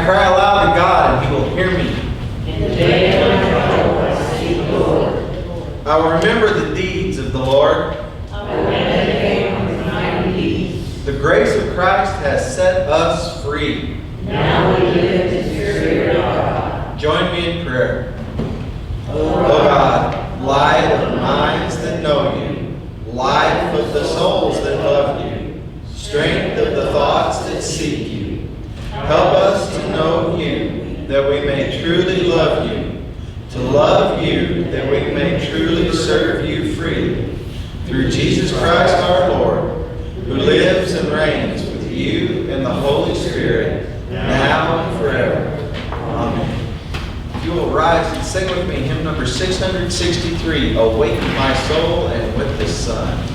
I cry aloud to God, and He will hear me. In the day of my trouble, I seek the Lord. I will remember the deeds of the Lord. I will meditate on His mighty deeds. The grace of Christ has set us free. Now we live in the Spirit of God. Join me in prayer. O God, light of the minds that know you, life of the souls that love you, strength of the thoughts that seek you, help us to know you, that we may truly love you, to love you, that we may truly serve you freely. Through Jesus Christ our Lord, who lives and reigns with you in the Holy Spirit, now and forever. Amen. If you will rise and sing with me hymn number 663, Awaken My Soul, and With the Sun.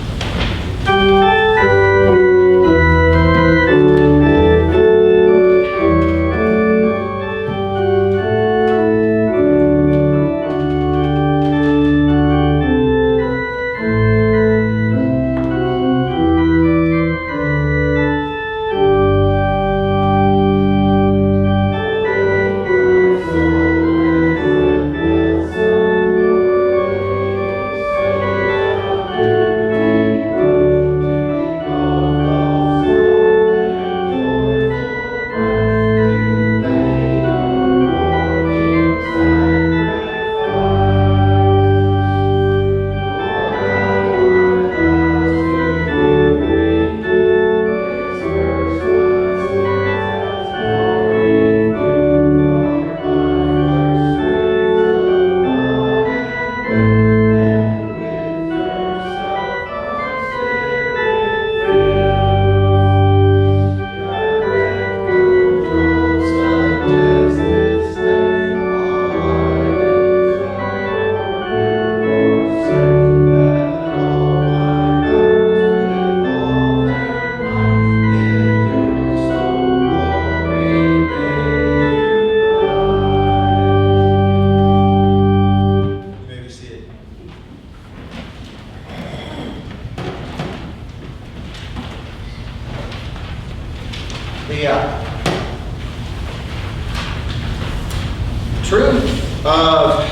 Truth of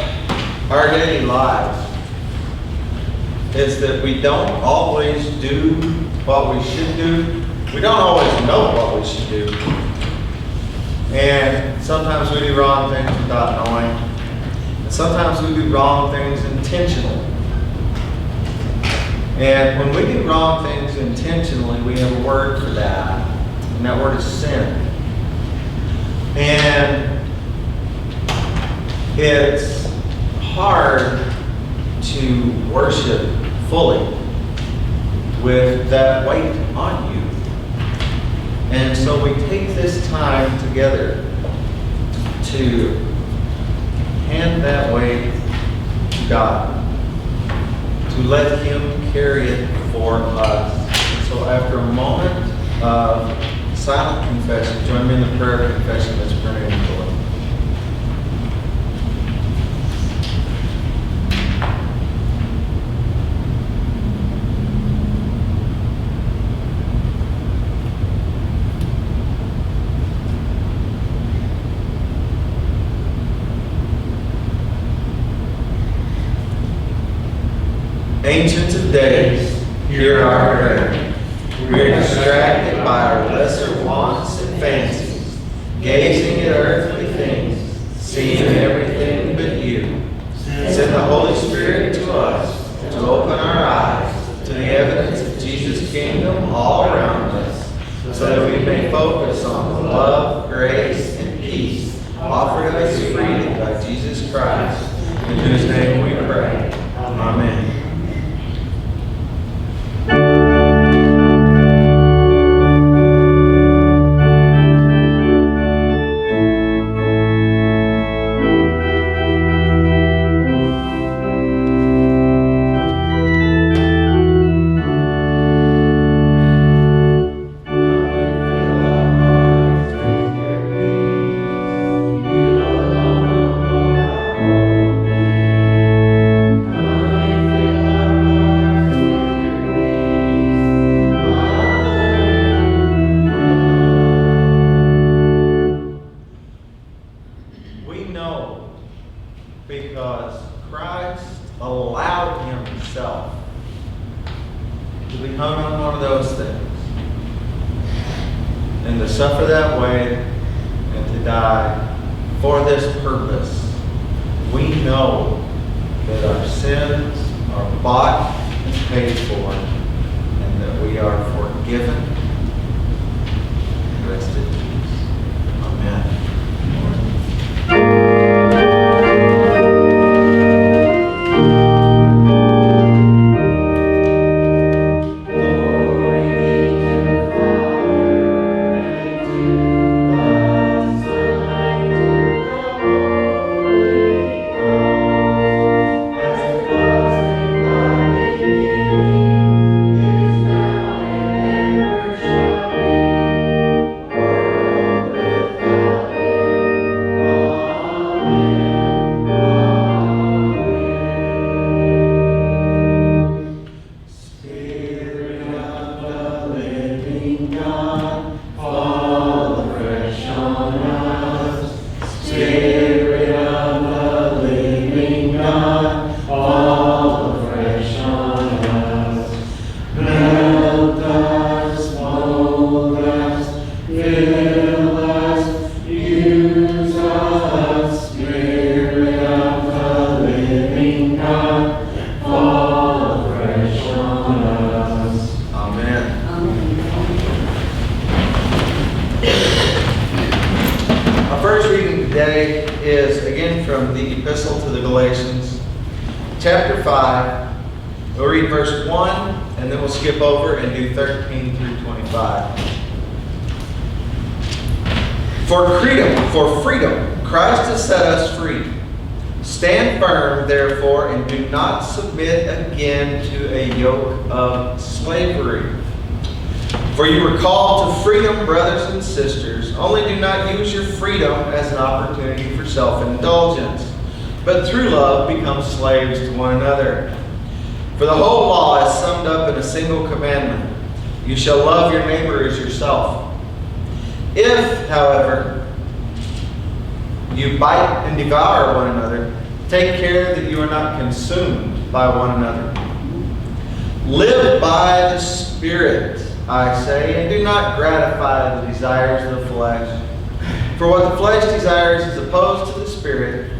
our daily lives is that we don't always do what we should do. We don't always know what we should do. And sometimes we do wrong things without knowing. And sometimes we do wrong things intentionally. And when we do wrong things intentionally, we have a word for that. And that word is sin. And it's hard to worship fully with that weight on you. And so we take this time together to hand that weight to God, to let Him carry it for us. And so after a moment of silent confession, join me in the prayer of confession that's printed in the Lord. Ancients of days, hear our prayer. We are distracted by our lesser wants and fancies, gazing at earthly things, seeing everything but you. Send the Holy Spirit to us to open our eyes to the evidence of Jesus' kingdom all around us, so that we may focus on the love, grace, and peace offered us freely by Jesus Christ, in whose name we pray. Amen. Come because Christ allowed himself to be hung on one of those things and to suffer that way and to die for this purpose. We know that our sins are bought and paid for, and that we are forgiven. Rest in peace. Amen. Chapter 5, we'll read verse 1, and then we'll skip over and do 13 through 25. For freedom, Christ has set us free. Stand firm, therefore, and do not submit again to a yoke of slavery. For you were called to freedom, brothers and sisters. Only do not use your freedom as an opportunity for self-indulgence, but through love become slaves to one another. For the whole law is summed up in a single commandment: you shall love your neighbor as yourself. If, however, you bite and devour one another, take care that you are not consumed by one another. Live by the Spirit, I say, and do not gratify the desires of the flesh. For what the flesh desires is opposed to the Spirit,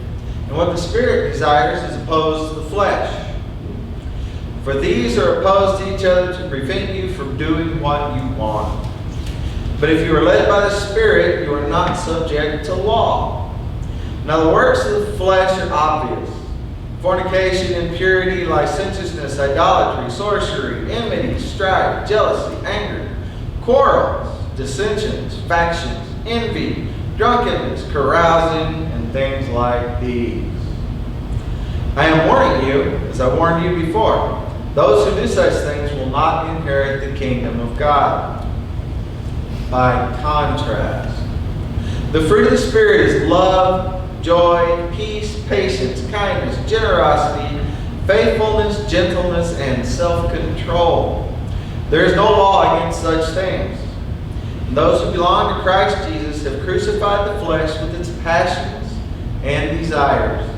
and what the Spirit desires is opposed to the flesh. For these are opposed to each other to prevent you from doing what you want. But if you are led by the Spirit, you are not subject to law. Now the works of the flesh are obvious: fornication, impurity, licentiousness, idolatry, sorcery, enmity, strife, jealousy, anger, quarrels, dissensions, factions, envy, drunkenness, carousing, and things like these. I am warning you, as I warned you before, those who do such things will not inherit the kingdom of God. By contrast, the fruit of the Spirit is love, joy, peace, patience, kindness, generosity, faithfulness, gentleness, and self-control. There is no law against such things. And those who belong to Christ Jesus have crucified the flesh with its passions and desires.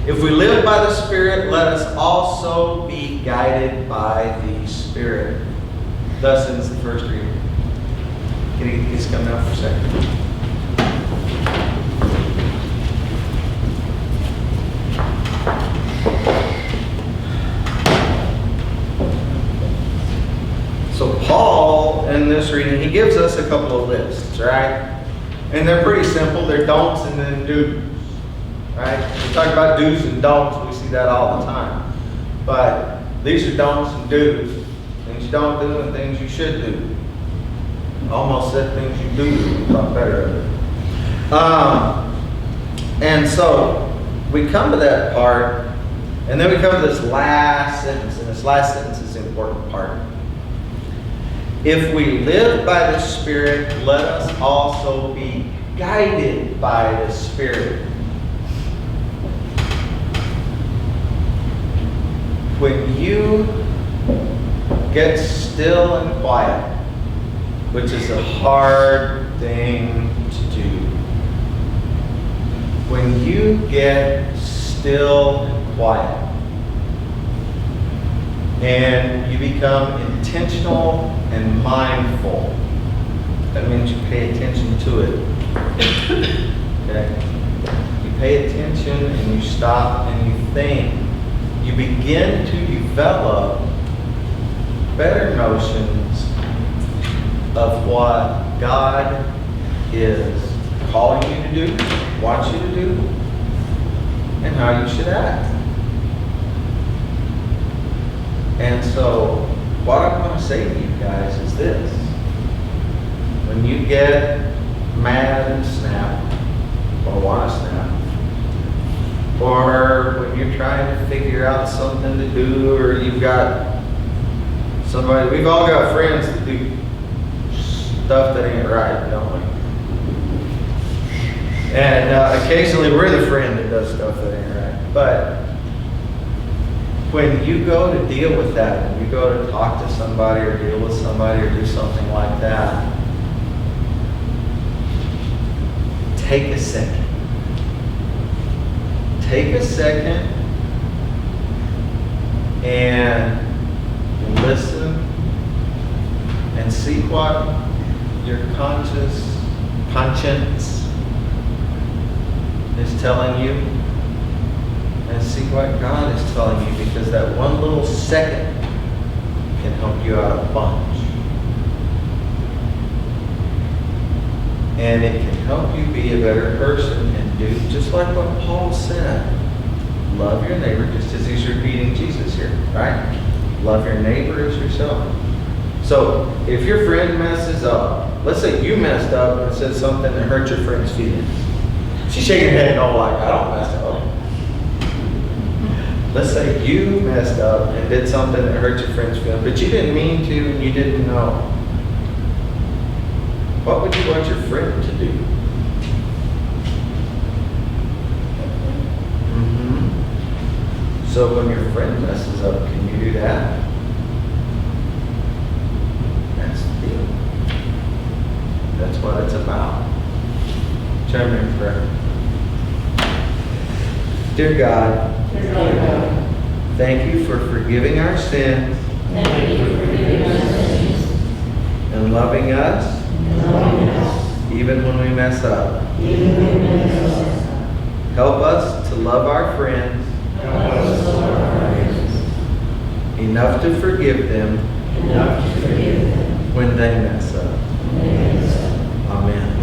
If we live by the Spirit, let us also be guided by the Spirit. Thus ends the first reading. Can you get these coming up for a second? So Paul, in this reading, he gives us a couple of lists, right? And they're pretty simple. They're don'ts and then do's, right? We talk about do's and don'ts. We see that all the time. But these are don'ts and do's. Things you don't do and things you should do. Almost said things you do, thought better of it. And so we come to that part, and then we come to this last sentence, and this last sentence is the important part. If we live by the Spirit, let us also be guided by the Spirit. When you get still and quiet, which is a hard thing to do, when you get still and quiet. And you become intentional and mindful. That means you pay attention to it. Okay? You pay attention and you stop and you think. You begin to develop better notions of what God is calling you to do, wants you to do, and how you should act. And so, what I want to say to you guys is this. When you get mad and snap, or want to snap, or when you're trying to figure out something to do, or you've got somebody, we've all got friends that do stuff that ain't right, don't we? And occasionally we're the friend that does stuff that ain't right. But when you go to deal with that, when you go to talk to somebody or deal with somebody or do something like that, take a second. Take a second and listen and see what your conscience is telling you, and see what God is telling you, because that one little second can help you out a bunch. And it can help you be a better person and do just like what Paul said. Love your neighbor, just as he's repeating Jesus here, right? Love your neighbor as yourself. So if your friend messes up, let's say you messed up and said something that hurt your friend's feelings. She's shaking her head no, like, I don't mess up. Let's say you messed up and did something that hurt your friend's feelings, but you didn't mean to and you didn't know. What would you want your friend to do? So when your friend messes up, can you do that? That's the deal. That's what it's about. Turn in prayer. Dear God, thank you for forgiving our sins and loving us even when we mess up. Help us to love our friends enough to forgive them when they mess up. Amen.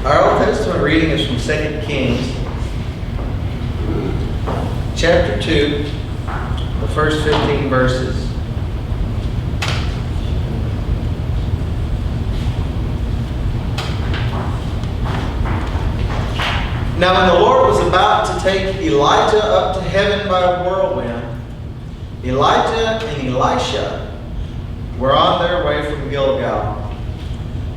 Our Old Testament reading is from 2 Kings, chapter 2, the first 15 verses. Now when the Lord was about to take Elijah up to heaven by a whirlwind, Elijah and Elisha were on their way from Gilgal.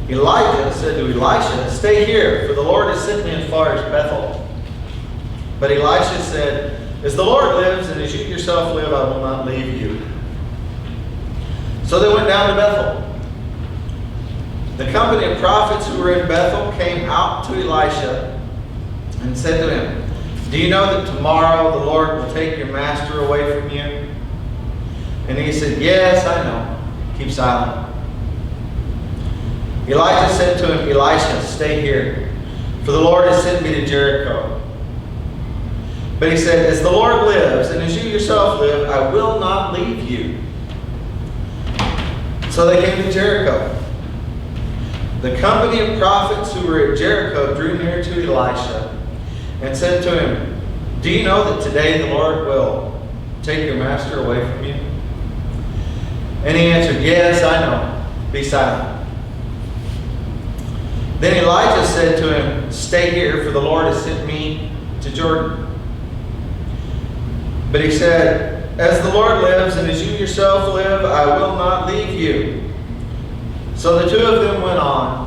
Elijah said to Elisha, "Stay here, for the Lord has sent me as far as Bethel." But Elisha said, "As the Lord lives and as you yourself live, I will not leave you." So they went down to Bethel. The company of prophets who were in Bethel came out to Elisha and said to him, "Do you know that tomorrow the Lord will take your master away from you?" And he said, "Yes, I know." Keep silent. Elijah said to him, "Elisha, stay here, for the Lord has sent me to Jericho." But he said, "As the Lord lives, and as you yourself live, I will not leave you." So they came to Jericho. The company of prophets who were at Jericho drew near to Elisha and said to him, "Do you know that today the Lord will take your master away from you?" And he answered, "Yes, I know. Be silent." Then Elijah said to him, "Stay here, for the Lord has sent me to Jordan." But he said, "As the Lord lives, and as you yourself live, I will not leave you." So the two of them went on.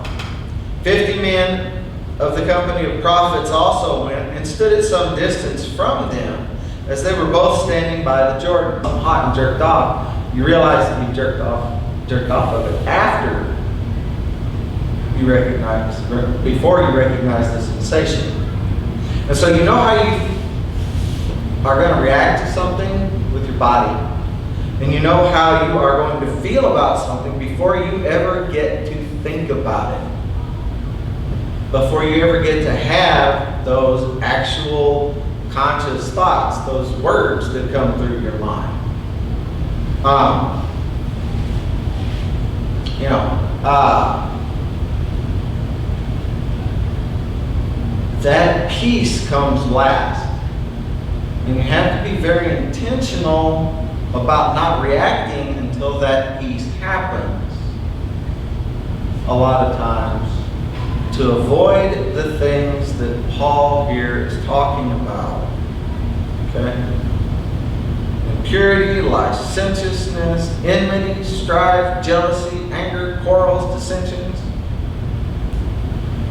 50 men of the company of prophets also went and stood at some distance from them as they were both standing by the Jordan, hot and jerked off. You realize that you jerked off of it after you recognize, before you recognize the sensation. And so you know how you are going to react to something with your body. And you know how you are going to feel about something before you ever get to think about it. Before you ever get to have those actual conscious thoughts, those words that come through your mind. That piece comes last. And you have to be very intentional about not reacting until that piece happens. A lot of times, to avoid the things that Paul here is talking about. Okay? Impurity, licentiousness, enmity, strife, jealousy, anger, quarrels, dissensions.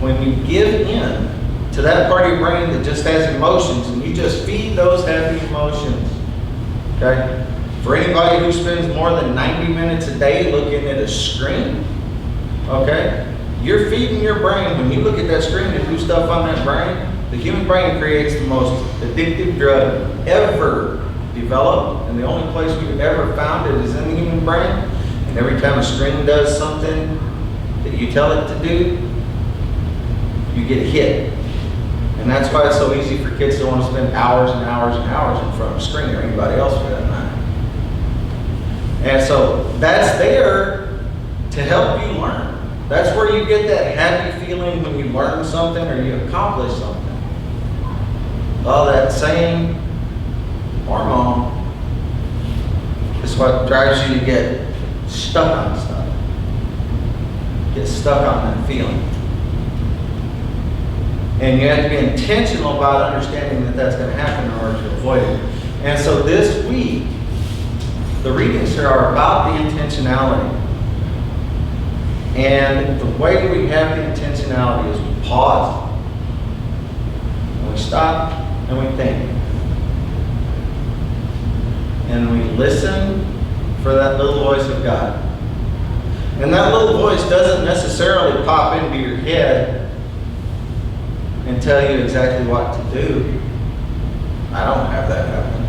When you give in to that part of your brain that just has emotions, and you just feed those heavy emotions. Okay? For anybody who spends more than 90 minutes a day looking at a screen, okay? You're feeding your brain. When you look at that screen and do stuff on that brain, the human brain creates the most addictive drug ever developed, and the only place we've ever found it is in the human brain. And every time a screen does something that you tell it to do, you get hit. And that's why it's so easy for kids to want to spend hours and hours and hours in front of a screen, or anybody else for that matter. And so that's there to help you learn. That's where you get that happy feeling when you learn something or you accomplish something. All that same hormone is what drives you to get stuck on stuff. Get stuck on that feeling. And you have to be intentional about understanding that that's going to happen in order to avoid it. And so this week, the readings here are about the intentionality. And the way we have the intentionality is we pause, and we stop, and we think. And we listen for that little voice of God. And that little voice doesn't necessarily pop into your head and tell you exactly what to do. I don't have that happen.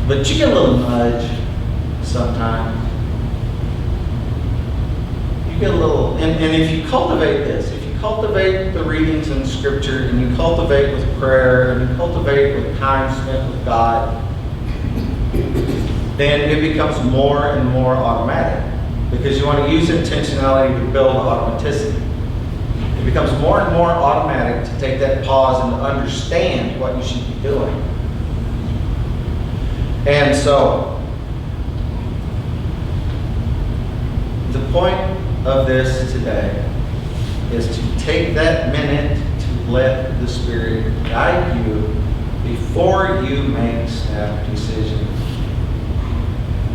But you get a little nudge sometimes. You get a little, and if you cultivate this, if you cultivate the readings in Scripture, and you cultivate with prayer, and you cultivate with time spent with God, then it becomes more and more automatic. Because you want to use intentionality to build automaticity. It becomes more and more automatic to take that pause and to understand what you should be doing. And so, the point of this today is to take that minute to let the Spirit guide you before you make snap decisions.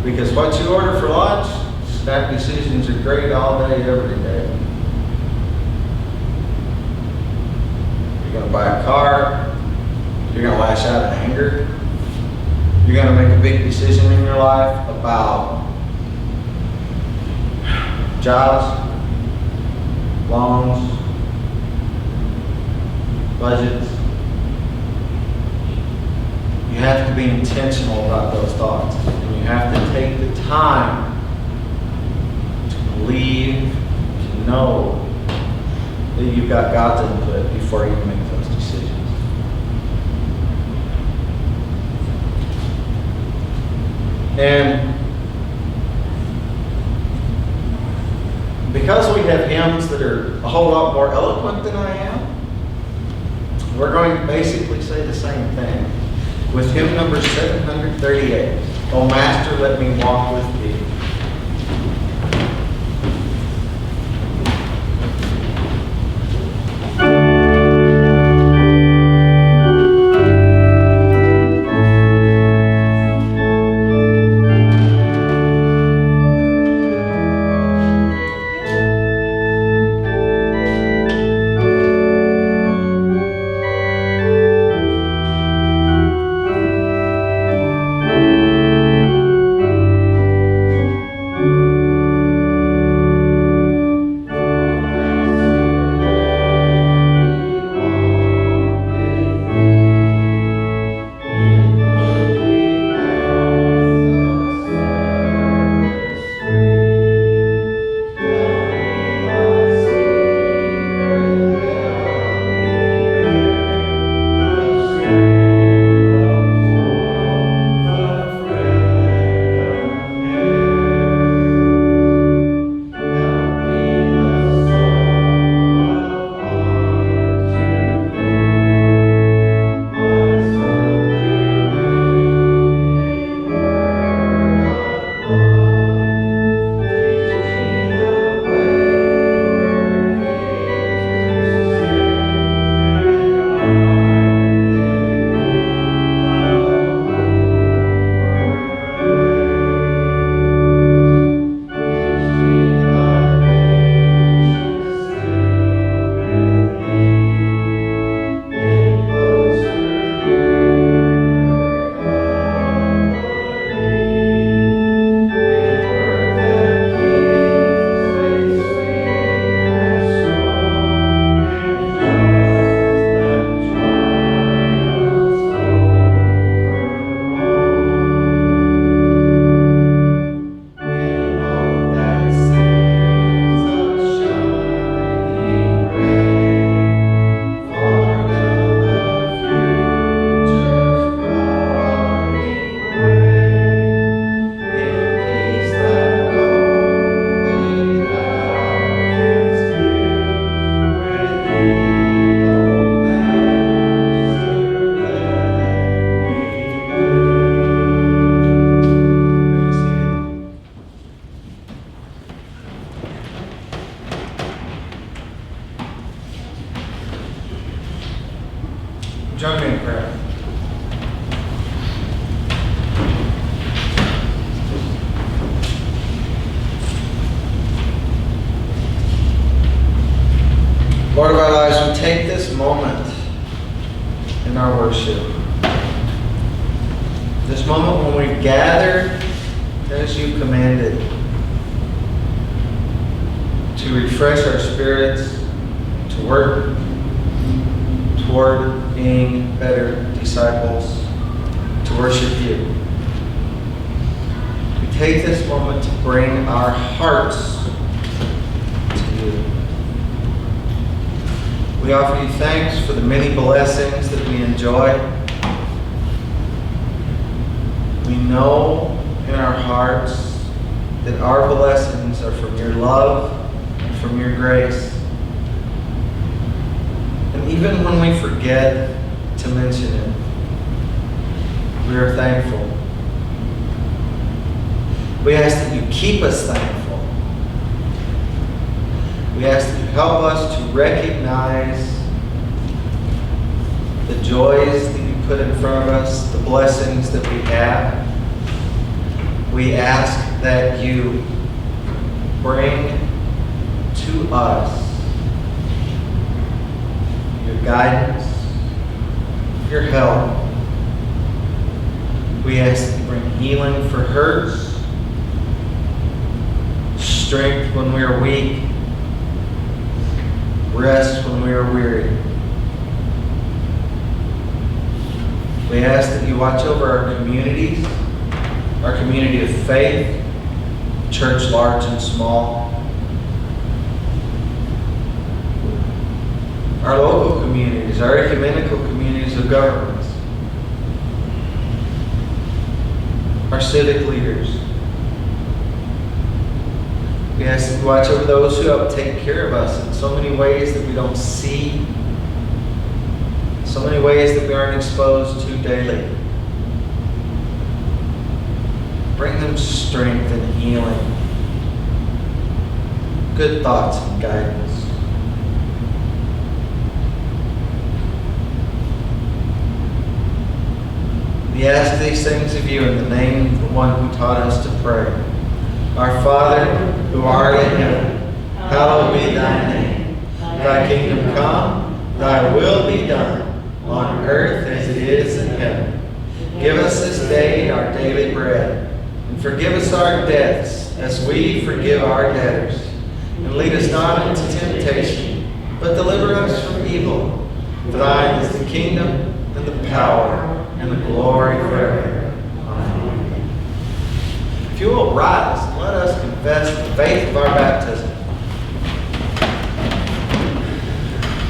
Because what you order for lunch, snap decisions are great all day, every day. You're going to buy a car, you're going to lash out in anger, you're going to make a big decision in your life about jobs, loans, budgets. You have to be intentional about those thoughts. And you have to take the time to believe, to know that you've got God's input before you make those decisions. And because we have hymns that are a whole lot more eloquent than I am, we're going to basically say the same thing with hymn number 738. Oh Master, let me walk with thee. Lord of our lives, we take this moment in our worship, this moment when we gathered as you commanded, to refresh our spirits, to work toward being better disciples, to worship you. We take this moment to bring our hearts to you. We offer you thanks for the many blessings that we enjoy. We know in our hearts that our blessings are from your love and from your grace. And even when we forget to mention it, we are thankful. We ask that you keep us thankful. We ask that you help us to recognize the joys that you put in front of us, the blessings that we have. We ask that you bring to us your guidance, your help. We ask that you bring healing for hurts, strength when we are weak, rest when we are weary. We ask that you watch over our communities, our community of faith, church large and small, our local communities, our ecumenical communities of governments, our civic leaders. We ask that you watch over those who help take care of us in so many ways that we don't see, so many ways that we aren't exposed to daily. Bring them strength and healing, good thoughts and guidance. We ask these things of you in the name of the one who taught us to pray. Our Father, who art in heaven, hallowed be thy name. Thy kingdom come, thy will be done, on earth as it is in heaven. Give us this day our daily bread, and forgive us our debts as we forgive our debtors. And lead us not into temptation, but deliver us from evil. For thine is the kingdom, and the power, and the glory forever. Amen. If you will rise, let us confess the faith of our baptism.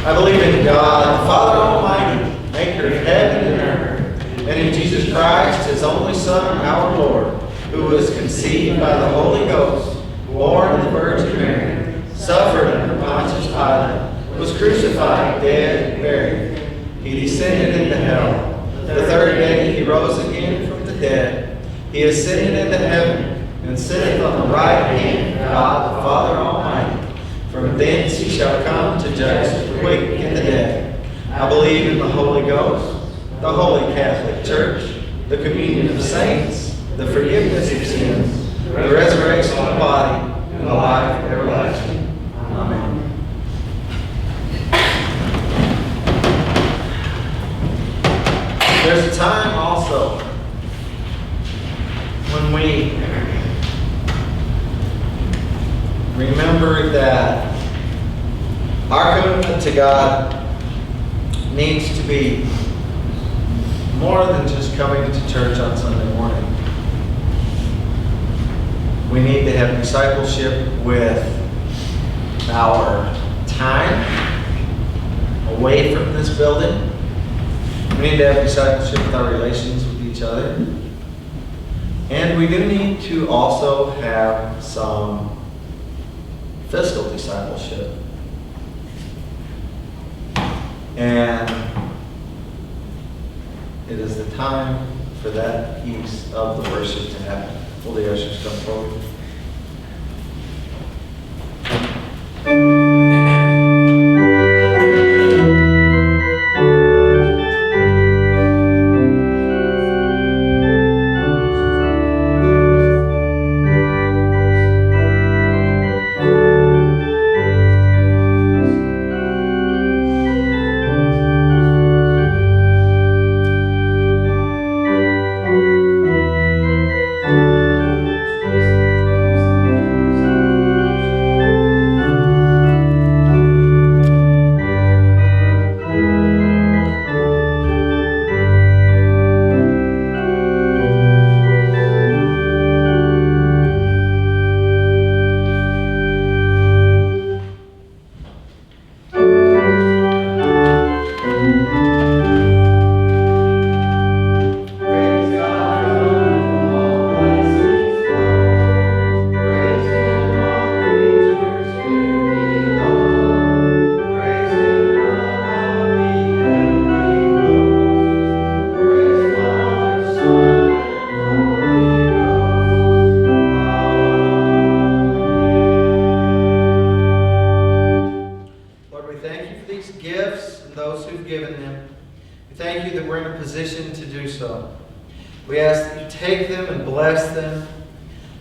I believe in God, the Father Almighty, maker of heaven and earth, and in Jesus Christ, his only Son, our Lord, who was conceived by the Holy Ghost, born of the Virgin Mary, suffered under Pontius Pilate, was crucified, dead, and buried. He descended into hell. The third day he rose again from the dead. He ascended into heaven, and sitteth on the right hand of God the Father Almighty. From thence he shall come to judge the quick and the dead. I believe in the Holy Ghost, the Holy Catholic Church, the communion of saints, the forgiveness of sins, the resurrection of the body, and the life everlasting. Amen. There's a time also when we remember that our commitment to God needs to be more than just coming to church on Sunday morning. We need to have discipleship with our time away from this building. We need to have discipleship with our relations with each other. And we do need to also have some physical discipleship. And it is the time for that piece of the worship to happen. Will the ushers come forward?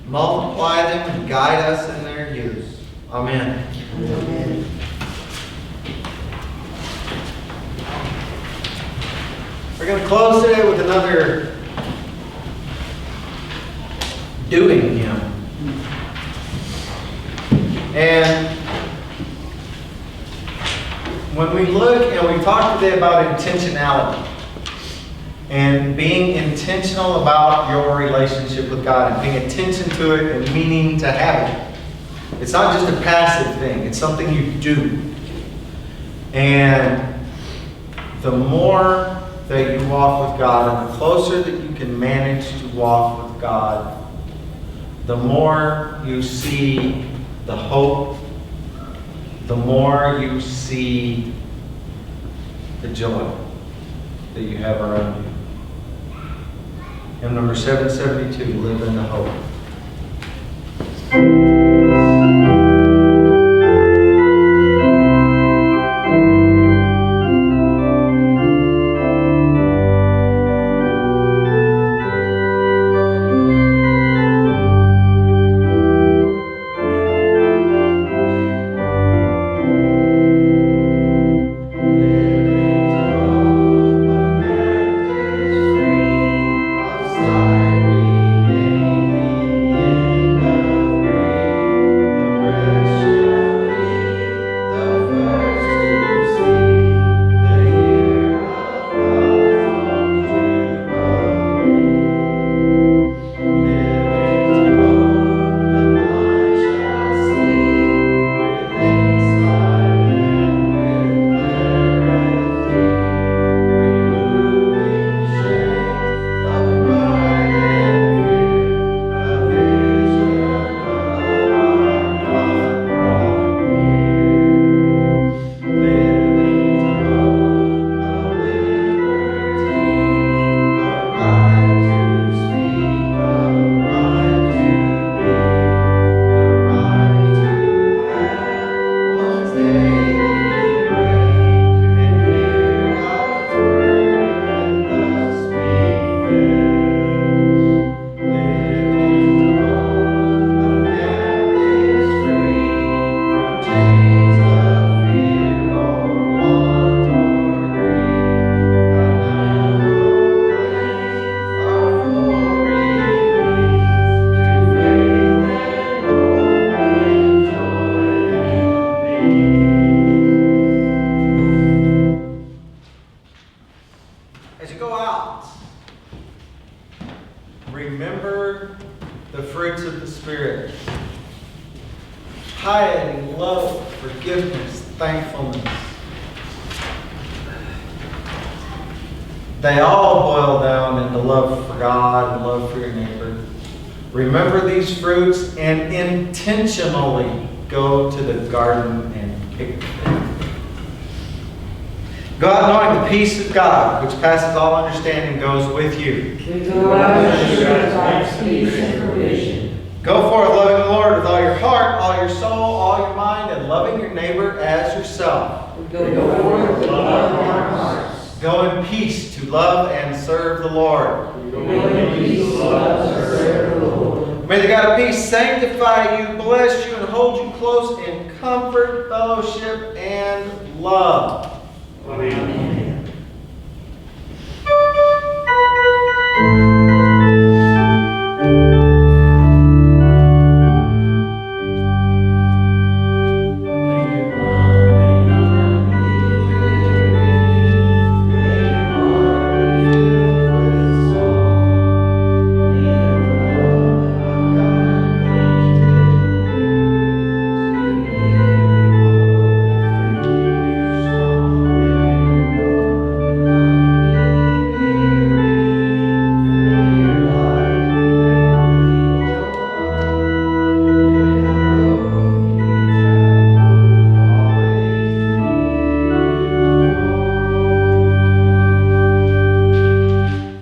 multiply them, and guide us in their use. Amen. Amen. We're going to close today with another doing hymn. And when we look and we talk today about intentionality and being intentional about your relationship with God and paying attention to it and meaning to have it. It's not just a passive thing. It's something you do. And the more that you walk with God and the closer that you can manage to walk with God, the more you see the hope, the more you see the joy that you have around you. Hymn number 772, Live in the Hope. As you go out, remember the fruits of the Spirit. Piety, love, forgiveness, thankfulness. They all boil down into love for God and love for your neighbor. Remember these fruits and intentionally go to the garden and pick them. Go out knowing the peace of God, which passes all understanding, goes with you. Go out assured of God's peace and provision. Go forth loving the Lord with all your heart, all your soul, all your mind, and loving your neighbor as yourself. Go forth with love in our hearts. Go in peace to love and serve the Lord. Go in peace to love and serve the Lord. May the God of peace sanctify you, bless you, and hold you close in comfort, fellowship, and love. Amen.